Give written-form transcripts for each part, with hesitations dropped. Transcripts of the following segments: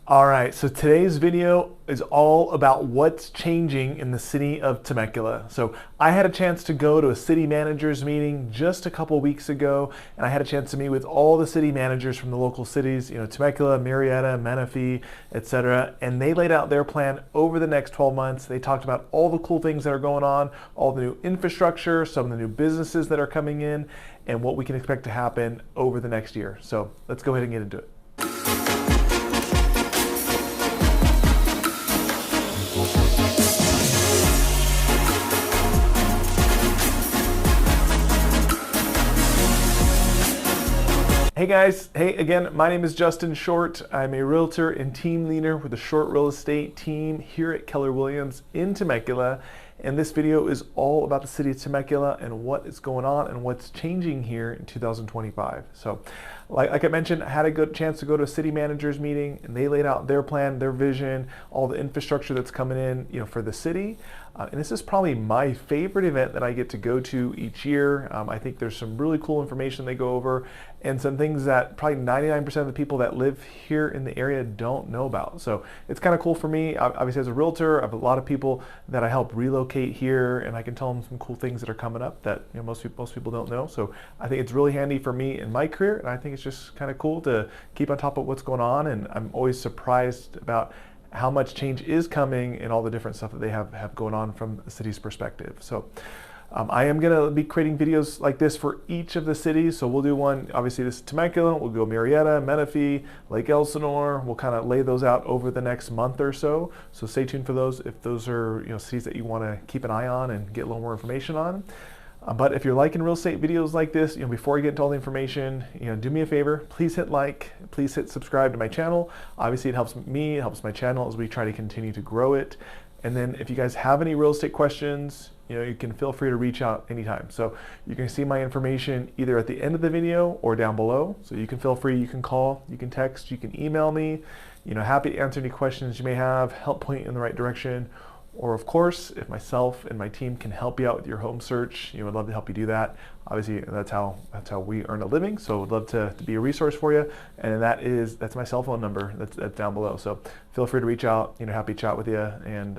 All right, so today's video is all about what's changing in the city of Temecula. So I had a chance to go to a city managers meeting just a couple weeks ago, and I had a chance to meet with all the city managers from the local cities, Temecula, Murrieta, Menifee, etc. And they laid out their plan over the next 12 months. They talked about all the cool things that are going on, all the new infrastructure, some of the new businesses that are coming in, and what we can expect to happen over the next year. So let's go ahead and get into it. Hey guys, hey again, my name is Justin Short. I'm a realtor and team leader with the Short Real Estate team here at Keller Williams in Temecula. And this video is all about the city of Temecula and what is going on and what's changing here in 2025. So like I mentioned, I had a good chance to go to a city managers meeting, and they laid out their plan, their vision, all the infrastructure that's coming in, for the city. And this is probably my favorite event that I get to go to each year. I think there's some really cool information they go over and some things that probably 99% of the people that live here in the area don't know about. So it's kind of cool for me. Obviously, as a realtor, I have a lot of people that I help relocate here, and I can tell them some cool things that are coming up that most people don't know. So I think it's really handy for me in my career, and I think it's just kind of cool to keep on top of what's going on. And I'm always surprised about how much change is coming and all the different stuff that they have going on from the city's perspective. So I am going to be creating videos like this for each of the cities. So we'll do one, obviously this is Temecula, we'll go Murrieta, Menifee, Lake Elsinore. We'll kind of lay those out over the next month or so. So stay tuned for those if those are cities that you want to keep an eye on and get a little more information on. But if you're liking real estate videos like this, before you get into all the information, do me a favor, please hit like, please hit subscribe to my channel. Obviously it helps me, it helps my channel as we try to continue to grow it. And then if you guys have any real estate questions, you can feel free to reach out anytime. So you can see my information either at the end of the video or down below. So you can feel free, you can call, you can text, you can email me. Happy to answer any questions you may have, help point you in the right direction. Or of course, if myself and my team can help you out with your home search, we'd love to help you do that. Obviously, that's how we earn a living. So we'd love to be a resource for you. And that's my cell phone number. That's down below. So feel free to reach out. Happy to chat with you and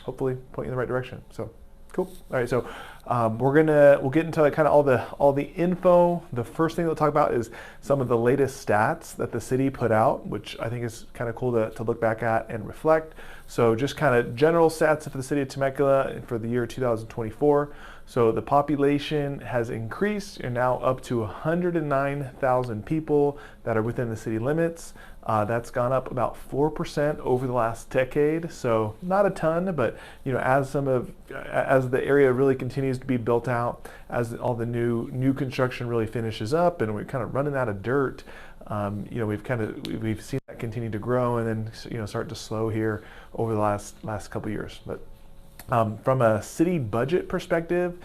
hopefully point you in the right direction. So cool. All right. So we'll get into kind of all the info. The first thing we'll talk about is some of the latest stats that the city put out, which I think is kind of cool to look back at and reflect. So just kind of general stats for the city of Temecula for the year 2024. So the population has increased and now up to 109,000 people that are within the city limits. That's gone up about 4% over the last decade. So not a ton, but as the area really continues to be built out, as all the new construction really finishes up, and we're kind of running out of dirt, we've seen that continue to grow and then start to slow here over the last couple of years. But from a city budget perspective,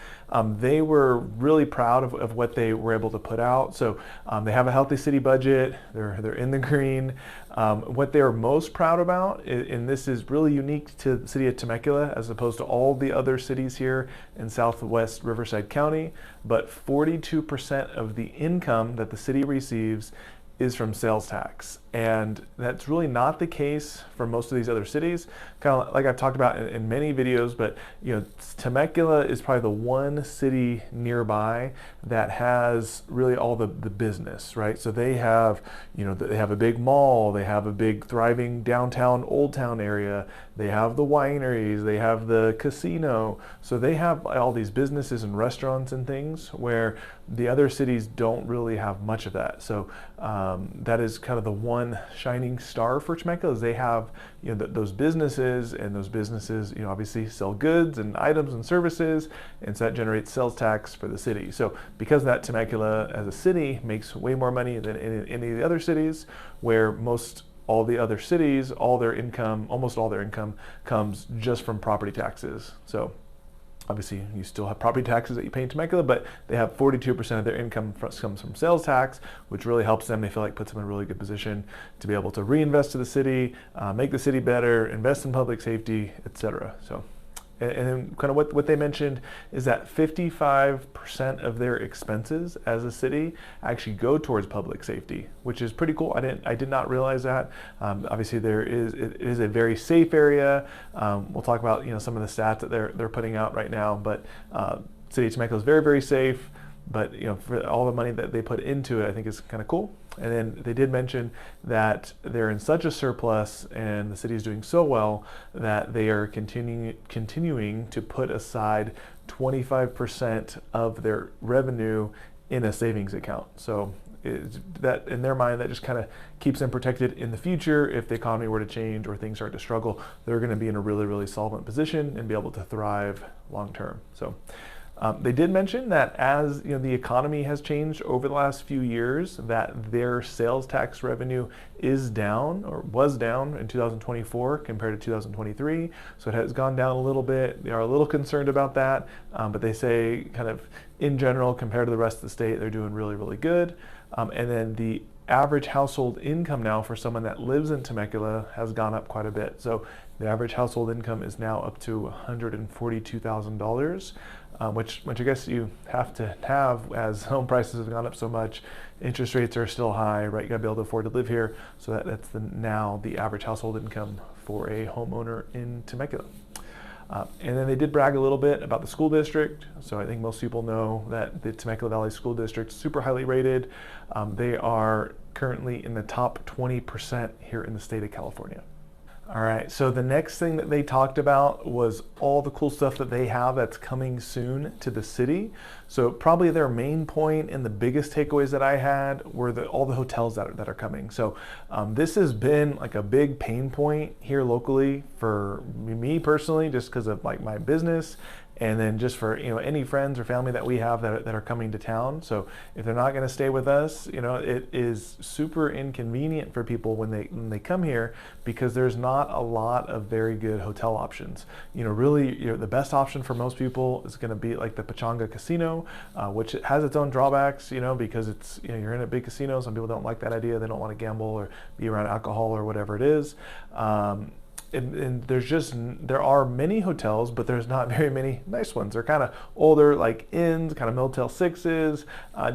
they were really proud of what they were able to put out. So they have a healthy city budget. They're in the green. What they're most proud about, and this is really unique to the city of Temecula as opposed to all the other cities here in Southwest Riverside County, but 42% of the income that the city receives is from sales tax. And that's really not the case for most of these other cities. Kind of like I've talked about in many videos, but Temecula is probably the one city nearby that has really all the business, right? So they have, they have a big mall, they have a big thriving downtown, old town area, they have the wineries, they have the casino. So they have all these businesses and restaurants and things where the other cities don't really have much of that. So that is kind of the one shining star for Temecula, is they have those businesses, and those businesses obviously sell goods and items and services, and so that generates sales tax for the city. So because of that, Temecula as a city makes way more money than any of the other cities, where almost all their income comes just from property taxes. So obviously, you still have property taxes that you pay in Temecula, but they have 42% of their income comes from sales tax, which really helps them. They feel like puts them in a really good position to be able to reinvest to the city, make the city better, invest in public safety, etc. So And then kind of what they mentioned is that 55% of their expenses as a city actually go towards public safety, which is pretty cool. I did not realize that. Obviously, it is a very safe area. We'll talk about some of the stats that they're putting out right now, but City of Temecula is very, very safe. But for all the money that they put into it, I think is kind of cool. And then they did mention that they're in such a surplus and the city is doing so well that they are continuing to put aside 25% of their revenue in a savings account. So that in their mind, that just kind of keeps them protected in the future. If the economy were to change or things start to struggle, they're going to be in a really, really solvent position and be able to thrive long term. So they did mention that as the economy has changed over the last few years, that their sales tax revenue is down, or was down in 2024 compared to 2023. So it has gone down a little bit. They are a little concerned about that, but they say kind of in general, compared to the rest of the state, they're doing really, really good. And then the average household income now for someone that lives in Temecula has gone up quite a bit. So the average household income is now up to $142,000, which I guess you have to have as home prices have gone up so much. Interest rates are still high, right? You gotta be able to afford to live here. So that's now the average household income for a homeowner in Temecula. And then they did brag a little bit about the school district. So I think most people know that the Temecula Valley School District is super highly rated. They are currently in the top 20% here in the state of California. All right, so the next thing that they talked about was all the cool stuff that they have that's coming soon to the city. So probably their main point and the biggest takeaways that I had were all the hotels that are coming. So this has been like a big pain point here locally for me personally, just because of like my business. And then just for any friends or family that we have that are coming to town. So if they're not going to stay with us, it is super inconvenient for people when they come here, because there's not a lot of very good hotel options. Really, the best option for most people is going to be like the Pachanga Casino, which has its own drawbacks. Because it's you're in a big casino. Some people don't like that idea. They don't want to gamble or be around alcohol or whatever it is. And there are many hotels, but there's not very many nice ones. They're kind of older, like inns, kind of Motel 6s,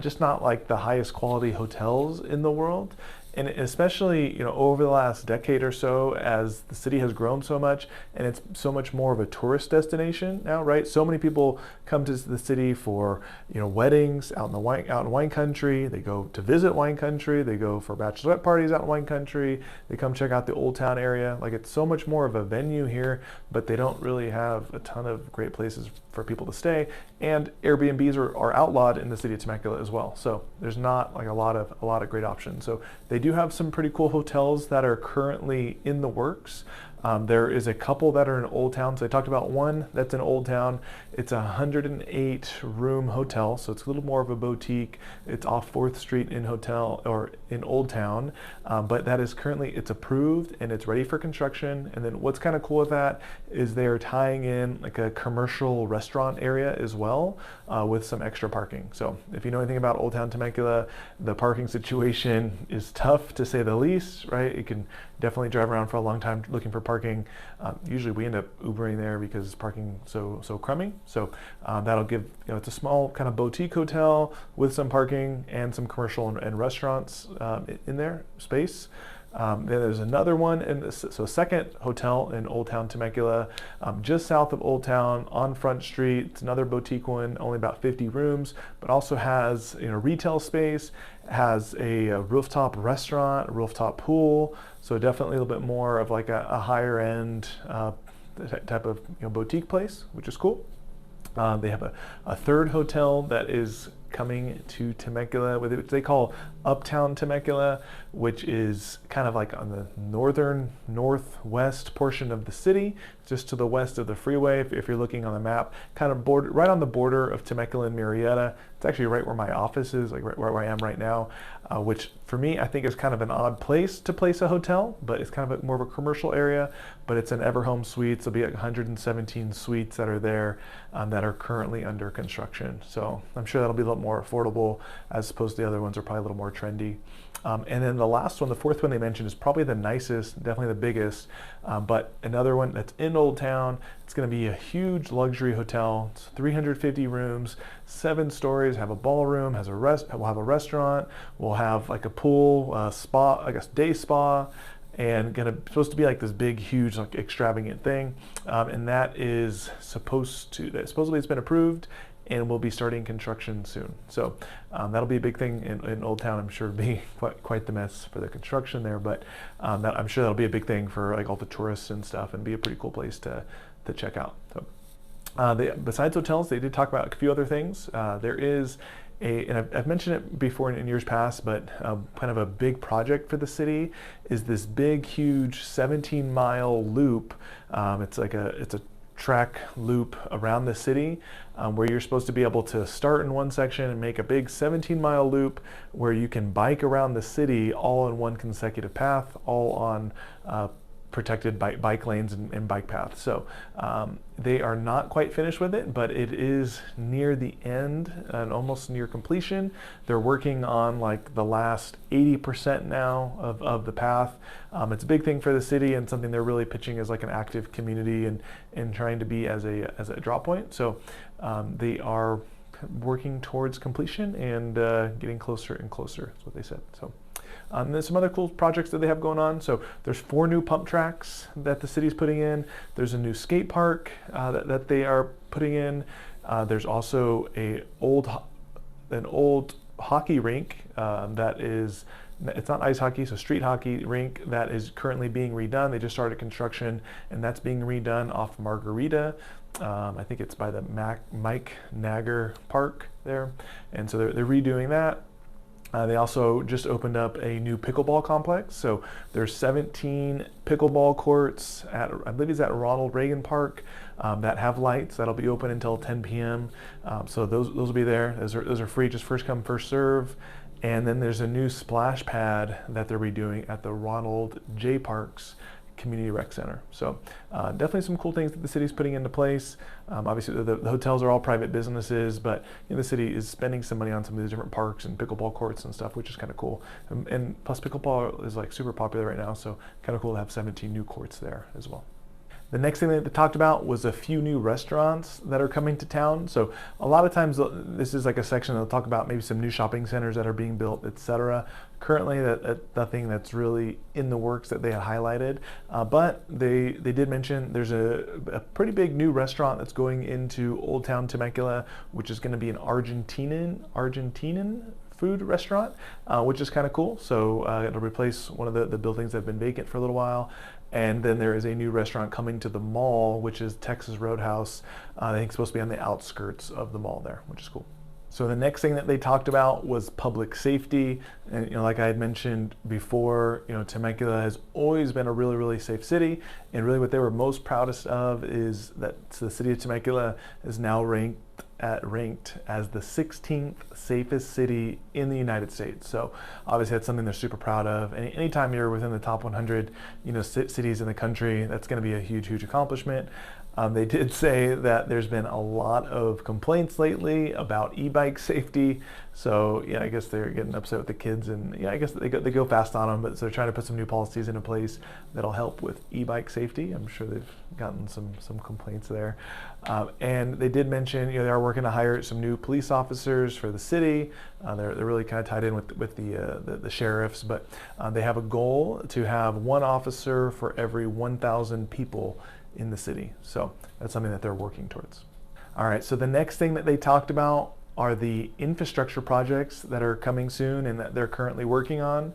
just not like the highest quality hotels in the world. And especially, over the last decade or so, as the city has grown so much and it's so much more of a tourist destination now, right? So many people come to the city for, weddings out in wine country. They go to visit wine country. They go for bachelorette parties out in wine country. They come check out the Old Town area. Like, it's so much more of a venue here, but they don't really have a ton of great places for people to stay. And Airbnbs are outlawed in the city of Temecula as well. So there's not like a lot of great options. So they do have some pretty cool hotels that are currently in the works. There is a couple that are in Old Town. So I talked about one that's in Old Town. It's a 108 room hotel, so it's a little more of a boutique. It's off 4th Street in Old Town, but that is currently, it's approved and it's ready for construction. And then what's kind of cool with that is they are tying in like a commercial restaurant area as well, with some extra parking. So if you know anything about Old Town Temecula, the parking situation is tough to say the least, right? You can definitely drive around for a long time looking for parking. Usually we end up Ubering there because parking so crummy. So that'll give, it's a small kind of boutique hotel with some parking and some commercial and restaurants in their space. Then there's another one, so a second hotel in Old Town Temecula, just south of Old Town on Front Street. It's another boutique one, only about 50 rooms, but also has retail space, has a rooftop restaurant, a rooftop pool. So definitely a little bit more of like a higher end type of boutique place, which is cool. They have a third hotel that is coming to Temecula, which they call Uptown Temecula, which is kind of like on the northwest portion of the city, just to the west of the freeway. If you're looking on the map, kind of right on the border of Temecula and Murrieta. It's actually right where my office is, like right where I am right now, which for me, I think is kind of an odd place to place a hotel, but it's kind of more of a commercial area, but it's an Everhome Suites. There'll be like 117 suites that are there that are currently under construction. So I'm sure that'll be a little more affordable as opposed to the other ones are probably a little more trendy. And then the last one, the fourth one they mentioned, is probably the nicest, definitely the biggest, but another one that's in Old Town. It's going to be a huge luxury hotel. It's 350 rooms, 7 stories, have a ballroom, we'll have a restaurant, we'll have like a pool, spa, I guess day spa, and supposed to be like this big, huge, like extravagant thing. And that is supposedly it's been approved, and we'll be starting construction soon. So that'll be a big thing in Old Town. I'm sure it'll be quite the mess for the construction there, but I'm sure that'll be a big thing for like all the tourists and stuff, and be a pretty cool place to check out. So besides hotels, they did talk about a few other things. There is and I've mentioned it before in years past, but kind of a big project for the city is this big, huge 17-mile loop. It's a track loop around the city where you're supposed to be able to start in one section and make a big 17-mile loop where you can bike around the city all in one consecutive path, all on protected bike lanes and bike paths. So they are not quite finished with it, but it is near the end and almost near completion. They're working on like the last 80% now of the path. It's a big thing for the city and something they're really pitching as like an active community and trying to be as a drop point. So they are working towards completion and getting closer and closer, is what they said. So. There's some other cool projects that they have going on. So there's 4 new pump tracks that the city's putting in. There's a new skate park that they are putting in. There's also an old hockey rink it's not ice hockey, so street hockey rink that is currently being redone. They just started construction, and that's being redone off Murrieta. I think it's by the Mike Nagger Park there. And so they're redoing that. They also just opened up a new pickleball complex. So there's 17 pickleball courts I believe it's at Ronald Reagan Park that have lights. That'll be open until 10 p.m. So those will be there. Those are free, just first come, first serve. And then there's a new splash pad that they're redoing at the Ronald J. Parks Community Rec Center. So definitely some cool things that the city's putting into place. Obviously the hotels are all private businesses, but the city is spending some money on some of these different parks and pickleball courts and stuff, which is kind of cool. And plus pickleball is like super popular right now, so kind of cool to have 17 new courts there as well. The next thing that they talked about was a few new restaurants that are coming to town. So a lot of times this is like a section they'll talk about maybe some new shopping centers that are being built, etc. Currently, that's nothing that's really in the works that they had highlighted. But they did mention there's a pretty big new restaurant that's going into Old Town Temecula, which is going to be an Argentinian food restaurant, which is kind of cool. So it'll replace one of the buildings that have been vacant for a little while. And then there is a new restaurant coming to the mall, which is Texas Roadhouse. I think it's supposed to be on the outskirts of the mall there, which is cool. So the next thing that they talked about was public safety. And like I had mentioned before, Temecula has always been a really, really safe city. And really what they were most proudest of is that the city of Temecula is now ranked as the 16th safest city in the United States. So obviously that's something they're super proud of. Anytime you're within the top 100 cities in the country, that's going to be a huge, huge accomplishment. They did say that there's been a lot of complaints lately about e-bike safety. So I guess they're getting upset with the kids, and I guess they go fast on them, but they're trying to put some new policies into place that'll help with e-bike safety. I'm sure they've gotten some complaints there. And they did mention they are working to hire some new police officers for the city. They're really kind of tied in with the sheriffs, but they have a goal to have 1 officer for every 1,000 people in the city. So that's something that they're working towards. All right, so the next thing that they talked about are the infrastructure projects that are coming soon and that they're currently working on.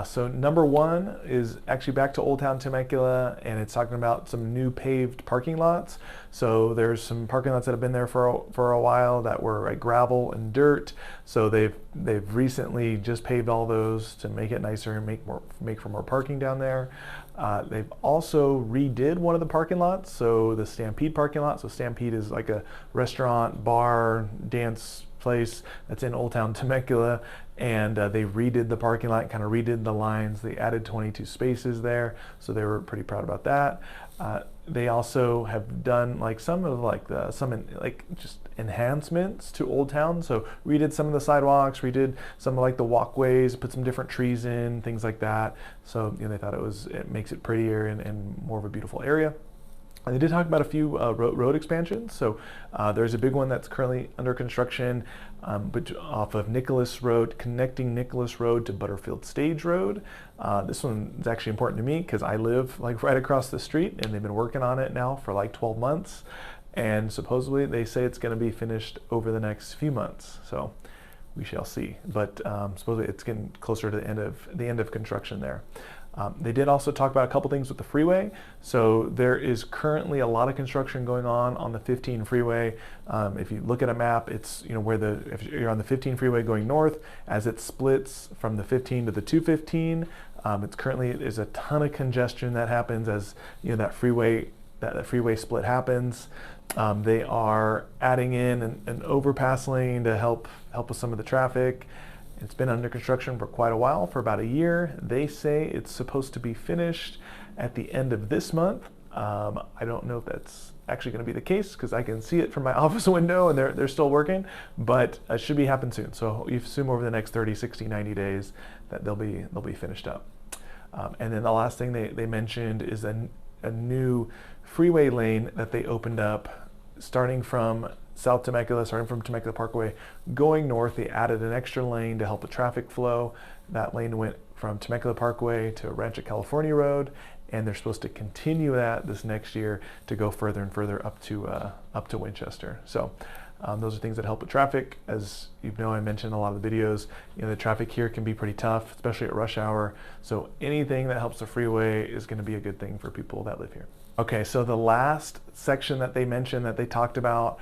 So number 1 is actually back to Old Town Temecula, and it's talking about some new paved parking lots. So there's some parking lots that have been there for a while that were like gravel and dirt. So they've recently just paved all those to make it nicer and make for more parking down there. They've also redid one of the parking lots, so the Stampede parking lot. So Stampede is like a restaurant, bar, dance place that's in Old Town Temecula, and they redid the parking lot, kind of redid the lines. They added 22 spaces there, so they were pretty proud about that. They also have done like some just enhancements to Old Town. So redid some of the sidewalks, redid some of like the walkways, put some different trees in, things like that. So they thought it makes it prettier and more of a beautiful area. And they did talk about a few road expansions. So there's a big one that's currently under construction but off of Nicholas Road, connecting Nicholas Road to Butterfield Stage Road. This one is actually important to me because I live like right across the street, and they've been working on it now for like 12 months. And supposedly they say it's going to be finished over the next few months. So we shall see. But supposedly it's getting closer to the end of construction there. They did also talk about a couple things with the freeway. So there is currently a lot of construction going on the 15 freeway. If you look at a map, it's if you're on the 15 freeway going north, as it splits from the 15 to the 215, there's a ton of congestion that happens as that freeway split happens. They are adding in an overpass lane to help with some of the traffic. It's been under construction for quite a while, for about a year. They say it's supposed to be finished at the end of this month. I don't know if that's actually going to be the case because I can see it from my office window and they're still working, but it should be happen soon. So you assume over the next 30, 60, 90 days that they'll be finished up. And then the last thing they mentioned is a new freeway lane that they opened up starting from South Temecula, starting from Temecula Parkway, going north. They added an extra lane to help the traffic flow. That lane went from Temecula Parkway to Rancho California Road, and they're supposed to continue that this next year to go further and further up to Winchester. So those are things that help with traffic. As I mentioned in a lot of the videos, the traffic here can be pretty tough, especially at rush hour. So anything that helps the freeway is going to be a good thing for people that live here. Okay, so the last section that they mentioned that they talked about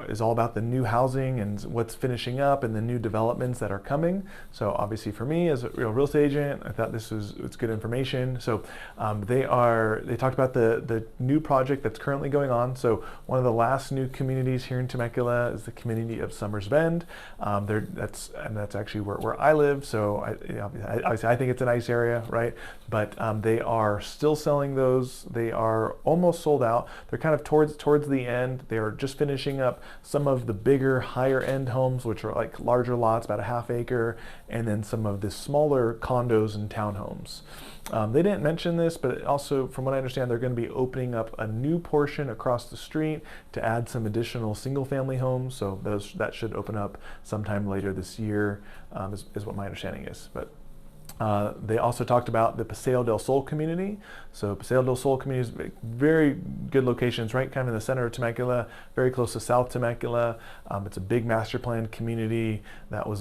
is all about the new housing and what's finishing up and the new developments that are coming. So obviously for me as a real estate agent, I thought it's good information. So they talked about the new project that's currently going on. So one of the last new communities here in Temecula is the community of Summers Bend. That's actually where I live. So I think it's a nice area, right? But they are still selling those. They are almost sold out. They're kind of towards the end. They are just finishing up some of the bigger, higher end homes, which are like larger lots, about a half acre, and then some of the smaller condos and townhomes. They didn't mention this, but also, from what I understand, they're going to be opening up a new portion across the street to add some additional single-family homes. So that should open up sometime later this year, is what my understanding is. But they also talked about the Paseo del Sol community. So Paseo del Sol community is very good locations, right kind of in the center of Temecula, very close to South Temecula. It's a big master plan community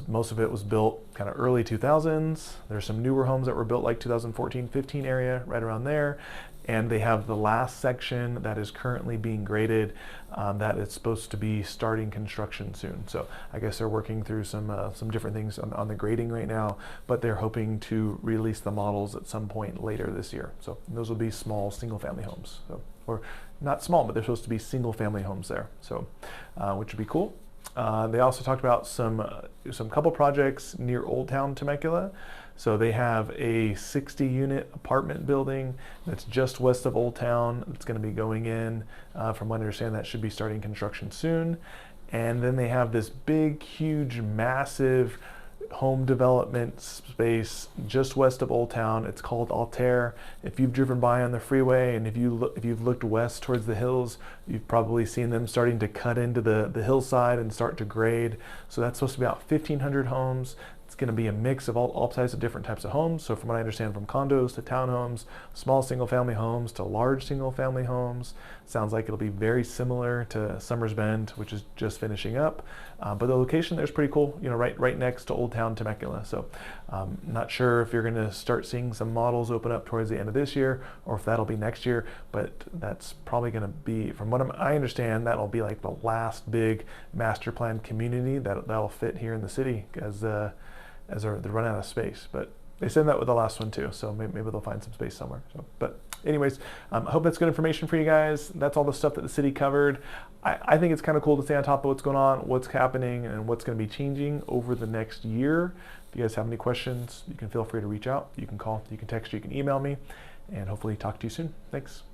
most of it was built kind of early 2000s. There's some newer homes that were built like 2014, 15 area, right around there. And they have the last section that is currently being graded that is supposed to be starting construction soon. So I guess they're working through some different things on the grading right now, but they're hoping to release the models at some point later this year. So those will be small single-family homes. So, or not small, but they're supposed to be single-family homes there. So, which would be cool. They also talked about some couple projects near Old Town Temecula. So they have a 60-unit apartment building that's just west of Old Town. It's going to be going in. From what I understand, that should be starting construction soon. And then they have this big, huge, massive home development space just west of Old Town. It's called Altair. If you've driven by on the freeway and if you've looked west towards the hills, you've probably seen them starting to cut into the hillside and start to grade. So that's supposed to be about 1,500 homes. It's going to be a mix of all types of different types of homes. So from what I understand, from condos to townhomes, small single-family homes to large single-family homes. Sounds like it'll be very similar to Summers Bend, which is just finishing up. But the location there's pretty cool, right next to Old Town Temecula. So not sure if you're going to start seeing some models open up towards the end of this year or if that'll be next year, but that's probably going to be, from what I understand, that'll be like the last big master plan community that'll fit here in the city as they're running out of space. But they said that with the last one too, so maybe they'll find some space somewhere. So, but anyways, I hope that's good information for you guys. That's all the stuff that the city covered. I think it's kind of cool to stay on top of what's going on, what's happening, and what's going to be changing over the next year. If you guys have any questions, you can feel free to reach out. You can call, you can text, you can email me, and hopefully talk to you soon. Thanks.